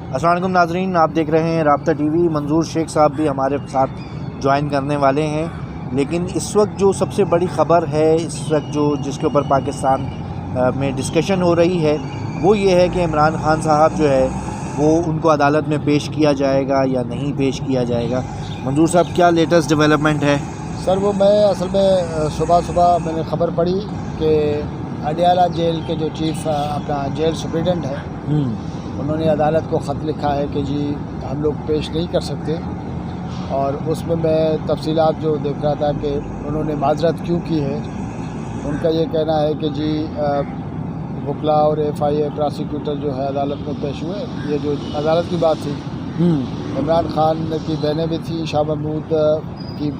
السلام علیکم ناظرین، آپ دیکھ رہے ہیں رابطہ ٹی وی۔ منظور شیخ صاحب بھی ہمارے ساتھ جوائن کرنے والے ہیں، لیکن اس وقت جو سب سے بڑی خبر ہے، اس وقت جس کے اوپر پاکستان میں ڈسکشن ہو رہی ہے وہ یہ ہے کہ عمران خان صاحب جو ہے وہ ان کو عدالت میں پیش کیا جائے گا یا نہیں پیش کیا جائے گا۔ منظور صاحب، کیا لیٹسٹ ڈیولپمنٹ ہے؟ سر وہ میں اصل میں صبح میں نے خبر پڑھی کہ اڈیالہ جیل کے جو چیف اپنا جیل سپرنٹینڈنٹ ہے انہوں نے عدالت کو خط لکھا ہے کہ جی ہم لوگ پیش نہیں کر سکتے، اور اس میں تفصیلات جو دیکھ رہا تھا کہ انہوں نے معذرت کیوں کی ہے۔ ان کا یہ کہنا ہے کہ جی وکلاء اور ایف آئی اے پراسیکیوٹر جو ہے عدالت میں پیش ہوئے۔ یہ جو عدالت کی بات تھی، عمران خان کی بہنیں بھی تھیں، شاہ محمود کی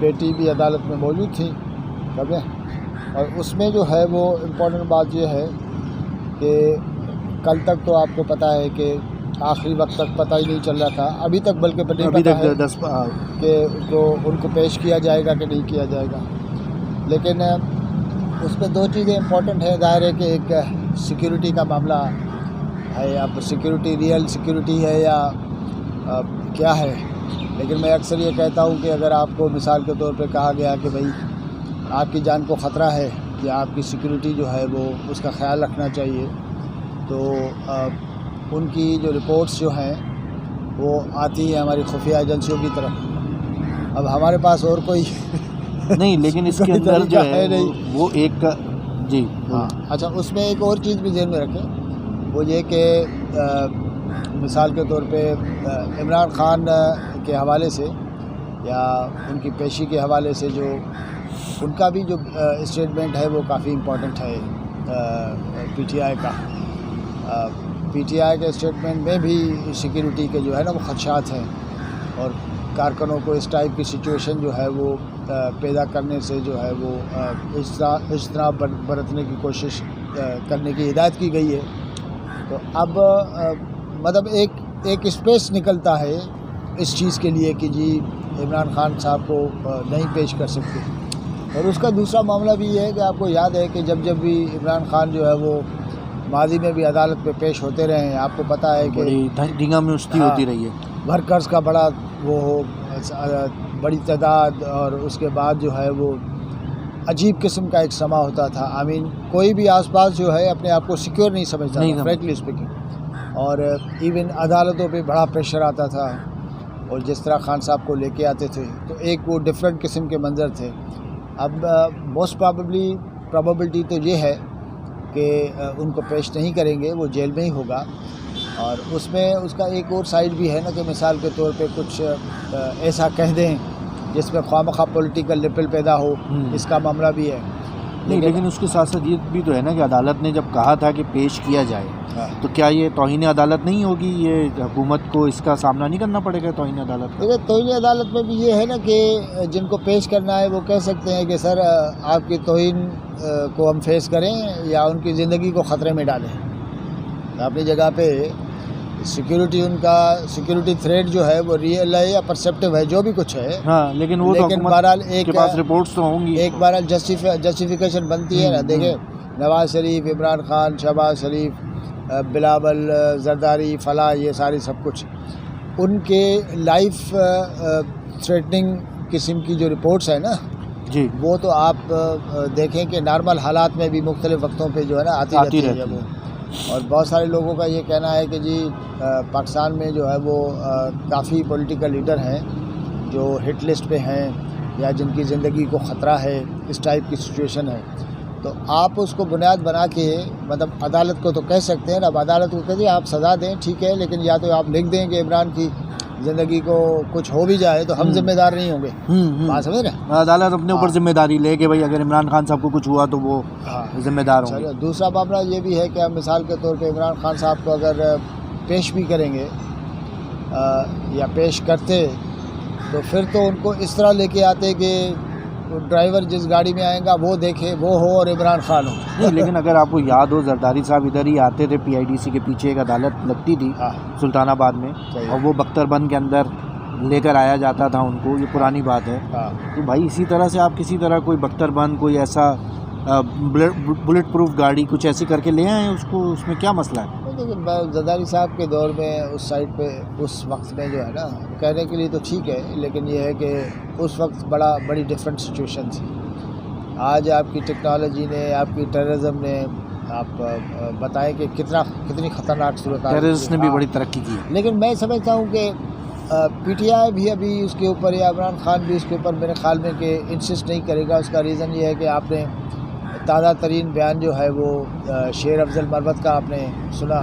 بیٹی بھی عدالت میں موجود تھی، اور اس میں جو ہے وہ امپورٹنٹ بات یہ ہے کہ کل تک تو آپ کو پتہ ہے کہ آخری وقت تک پتہ ہی نہیں چل رہا تھا، ابھی تک بلکہ نہیں پتہ ہے کہ ان کو پیش کیا جائے گا کہ نہیں کیا جائے گا۔ لیکن اس میں دو چیزیں امپورٹنٹ ہیں۔ ظاہر ہے کہ ایک سیکیورٹی کا معاملہ ہے، اب سیکیورٹی ریئل سیکیورٹی ہے یا کیا ہے، لیکن میں اکثر یہ کہتا ہوں کہ اگر آپ کو مثال کے طور پہ کہا گیا کہ بھائی آپ کی جان کو خطرہ ہے یا آپ کی سیکیورٹی جو ہے وہ اس کا خیال رکھنا چاہیے، تو ان کی جو رپورٹس جو ہیں وہ آتی ہیں ہماری خفیہ ایجنسیوں کی طرف۔ اب ہمارے پاس اور کوئی نہیں، لیکن اس کے اندر جو ہے وہ ایک جی ہاں اچھا، اس میں ایک اور چیز بھی ذہن میں رکھیں، وہ یہ کہ مثال کے طور پہ عمران خان کے حوالے سے یا ان کی پیشی کے حوالے سے جو ان کا بھی جو اسٹیٹمنٹ ہے وہ کافی امپورٹنٹ ہے۔ پی ٹی آئی کا پی ٹی آئی کے اسٹیٹمنٹ میں بھی سیکیورٹی کے جو ہے نا وہ خدشات ہیں، اور کارکنوں کو اس ٹائپ کی سچویشن جو ہے وہ پیدا کرنے سے جو ہے وہ اجتناب برتنے کی کوشش کرنے کی ہدایت کی گئی ہے۔ تو اب مطلب ایک اسپیس نکلتا ہے اس چیز کے لیے کہ جی عمران خان صاحب کو نہیں پیش کر سکتے۔ اور اس کا دوسرا معاملہ بھی یہ ہے کہ آپ کو یاد ہے کہ جب بھی عمران خان جو ہے وہ ماضی میں بھی عدالت پہ پیش ہوتے رہے ہیں، آپ کو پتہ ہے کہ ڈھینگا میں اسٹی ہوتی رہی ہے، ورکرز کا بڑا بڑی تعداد، اور اس کے بعد جو ہے وہ عجیب قسم کا ایک سما ہوتا تھا۔ کوئی بھی آس پاس جو ہے اپنے آپ کو سیکیور نہیں سمجھتا تھا، فرینکلی اسپیکنگ، اور ایون عدالتوں پہ بڑا پریشر آتا تھا، اور جس طرح خان صاحب کو لے کے آتے تھے تو ایک وہ ڈفرینٹ قسم کے منظر تھے۔ اب موسٹ پرابیبلٹی تو یہ ہے کہ ان کو پیش نہیں کریں گے، وہ جیل میں ہی ہوگا۔ اور اس میں اس کا ایک اور سائڈ بھی ہے نا کہ مثال کے طور پہ کچھ ایسا کہہ دیں جس میں خواہ مخواہ پولیٹیکل لیپل پیدا ہو، اس کا معاملہ بھی ہے۔ لیکن اس کے ساتھ ساتھ یہ بھی تو ہے نا کہ عدالت نے جب کہا تھا کہ پیش کیا جائے تو کیا یہ توہین عدالت نہیں ہوگی؟ یہ حکومت کو اس کا سامنا نہیں کرنا پڑے گا توہین عدالت کا؟ توہین عدالت میں بھی یہ ہے نا کہ جن کو پیش کرنا ہے وہ کہہ سکتے ہیں کہ سر آپ کی توہین کو ہم فیس کریں یا ان کی زندگی کو خطرے میں ڈالیں۔ اپنی جگہ پہ سیکیورٹی تھریٹ جو ہے وہ ریئل ہے یا پرسیپٹیو ہے، جو بھی کچھ ہے، ہاں، لیکن بہرحال ایک کے پاس رپورٹس تو ہوں گی، ایک بہرحال جسٹیفیکیشن بنتی ہے نا۔ دیکھیں نواز شریف، عمران خان، شہباز شریف، بلاول، زرداری، فلاح، یہ ساری سب کچھ ان کے لائف تھریٹنگ قسم کی جو رپورٹس ہیں نا جی، وہ تو آپ دیکھیں کہ نارمل حالات میں بھی مختلف وقتوں پہ جو ہے نا آتی رہتی ہے وہ۔ اور بہت سارے لوگوں کا یہ کہنا ہے کہ جی پاکستان میں جو ہے وہ کافی پولیٹیکل لیڈر ہیں جو ہٹ لسٹ پہ ہیں یا جن کی زندگی کو خطرہ ہے، اس ٹائپ کی سچویشن ہے۔ تو آپ اس کو بنیاد بنا کے مطلب عدالت کو تو کہہ سکتے ہیں، اب عدالت کو کہہ دیں آپ سزا دیں، ٹھیک ہے، لیکن یا تو آپ لکھ دیں کہ عمران کی زندگی کو کچھ ہو بھی جائے تو ہم ذمہ دار نہیں ہوں گے۔ بات سمجھ رہے؟ عدالت اپنے اوپر ذمہ داری لے کہ بھائی اگر عمران خان صاحب کو کچھ ہوا تو وہ ذمہ دار ہوں گے۔ دوسرا معاملہ یہ بھی ہے کہ ہم مثال کے طور پہ عمران خان صاحب کو اگر پیش بھی کریں گے یا پیش کرتے تو پھر تو ان کو اس طرح لے کے آتے کہ ڈرائیور جس گاڑی میں آئے گا وہ دیکھے وہ ہو اور عمران خان ہو۔ نہیں، لیکن اگر آپ کو یاد ہو زرداری صاحب ادھر ہی آتے تھے، پی آئی ڈی سی کے پیچھے ایک عدالت لگتی تھی سلطان آباد میں، اور وہ بختر بند کے اندر لے کر آیا جاتا تھا ان کو، یہ پرانی بات ہے۔ تو بھائی اسی طرح سے آپ کسی طرح کوئی بختر بند، کوئی ایسا بلٹ پروف گاڑی کچھ ایسی کر کے لے آئیں اس کو، اس میں کیا مسئلہ ہے؟ زرداری صاحب کے دور میں اس سائٹ پہ اس وقت میں جو ہے نا کہنے کے لیے تو ٹھیک ہے، لیکن یہ ہے کہ اس وقت بڑی ڈفرینٹ سچویشن تھی. آج آپ کی ٹیکنالوجی نے، آپ کی ٹیررزم نے، آپ بتائیں کہ کتنی خطرناک صورت ٹیررسٹ نے بھی بڑی ترقی کی. لیکن میں سمجھتا ہوں کہ پی ٹی آئی بھی ابھی اس کے اوپر، یا عمران خان بھی اس کے اوپر میرے خیال میں کہ انسسٹ نہیں کرے گا. اس کا ریزن یہ ہے کہ آپ نے تازہ ترین بیان جو ہے وہ شیر افضل مروت کا آپ نے سنا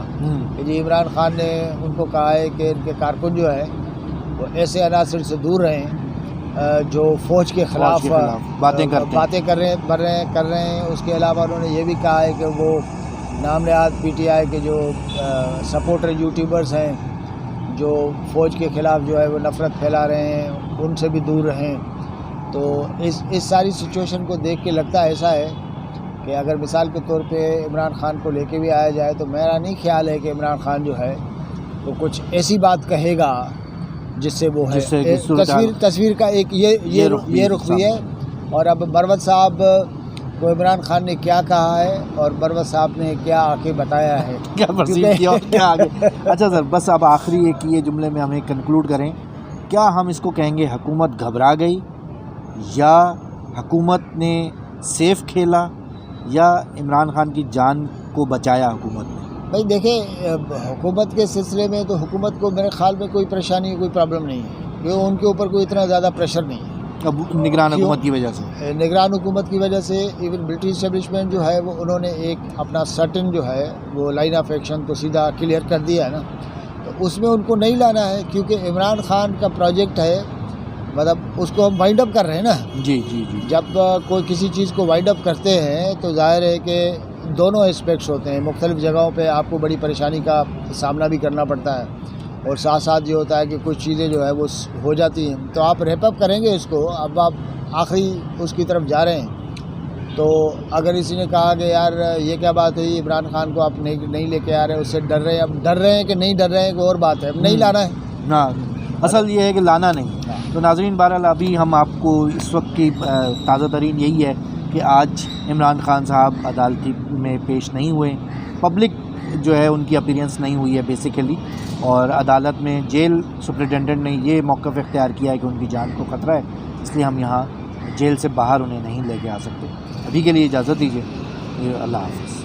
کہ جی عمران خان نے ان کو کہا ہے کہ ان کے کارکن جو ہے وہ ایسے عناصر سے دور رہیں جو فوج کے خلاف باتیں کر رہے ہیں. اس کے علاوہ انہوں نے یہ بھی کہا ہے کہ وہ نام نہاد پی ٹی آئی کے جو سپورٹر یوٹیوبرز ہیں جو فوج کے خلاف جو ہے وہ نفرت پھیلا رہے ہیں، ان سے بھی دور رہیں. تو اس ساری سچویشن کو دیکھ کے لگتا ایسا ہے کہ اگر مثال کے طور پہ عمران خان کو لے کے بھی آیا جائے تو میرا نہیں خیال ہے کہ عمران خان جو ہے وہ کچھ ایسی بات کہے گا جس سے وہ ہے تصویر کا ایک یہ رخ بھی ہے. اور اب مروت صاحب کو عمران خان نے کیا کہا ہے اور مروت صاحب نے کیا آ کے بتایا ہے، کیا آگے. اچھا سر، بس اب آخری ایک یہ جملے میں ہمیں کنکلوڈ کریں، کیا ہم اس کو کہیں گے حکومت گھبرا گئی، یا حکومت نے سیف کھیلا، یا عمران خان کی جان کو بچایا حکومت نے؟ بھائی دیکھیں، حکومت کے سلسلے میں تو حکومت کو میرے خیال میں کوئی پریشانی، کوئی پرابلم نہیں ہے، کہ ان کے اوپر کوئی اتنا زیادہ پریشر نہیں ہے. اب نگران حکومت کی وجہ سے، نگران حکومت کی وجہ سے ایون ملٹری اسٹیبلشمنٹ جو ہے وہ انہوں نے ایک اپنا سرٹن جو ہے وہ لائن آف ایکشن تو سیدھا کلیئر کر دیا ہے نا. تو اس میں ان کو نہیں لانا ہے، کیونکہ عمران خان کا پروجیکٹ ہے، مطلب اس کو ہم وائنڈ اپ کر رہے ہیں نا. جی. جب کوئی کسی چیز کو وائنڈ اپ کرتے ہیں تو ظاہر ہے کہ دونوں اسپیکٹس ہوتے ہیں. مختلف جگہوں پہ آپ کو بڑی پریشانی کا سامنا بھی کرنا پڑتا ہے، اور ساتھ ساتھ یہ ہوتا ہے کہ کچھ چیزیں جو ہے وہ ہو جاتی ہیں. تو آپ ریپ اپ کریں گے اس کو، اب آپ آخری اس کی طرف جا رہے ہیں. تو اگر کسی نے کہا کہ یار یہ کیا بات ہوئی، عمران خان کو آپ نہیں لے کے آ رہے، اس سے ڈر رہے ہیں. اب ڈر رہے ہیں کہ نہیں ڈر رہے ہیں کوئی اور بات ہے، اب نہیں لانا ہے نا. اصل یہ ہے کہ لانا نہیں. تو ناظرین، بہرحال ابھی ہم آپ کو اس وقت کی تازہ ترین یہی ہے کہ آج عمران خان صاحب عدالتی میں پیش نہیں ہوئے، پبلک جو ہے ان کی اپیرنس نہیں ہوئی ہے بیسیکلی، اور عدالت میں جیل سپرنٹینڈنٹ نے یہ موقف اختیار کیا ہے کہ ان کی جان کو خطرہ ہے، اس لیے ہم یہاں جیل سے باہر انہیں نہیں لے کے آ سکتے. ابھی کے لیے اجازت دیجیے. اللہ حافظ.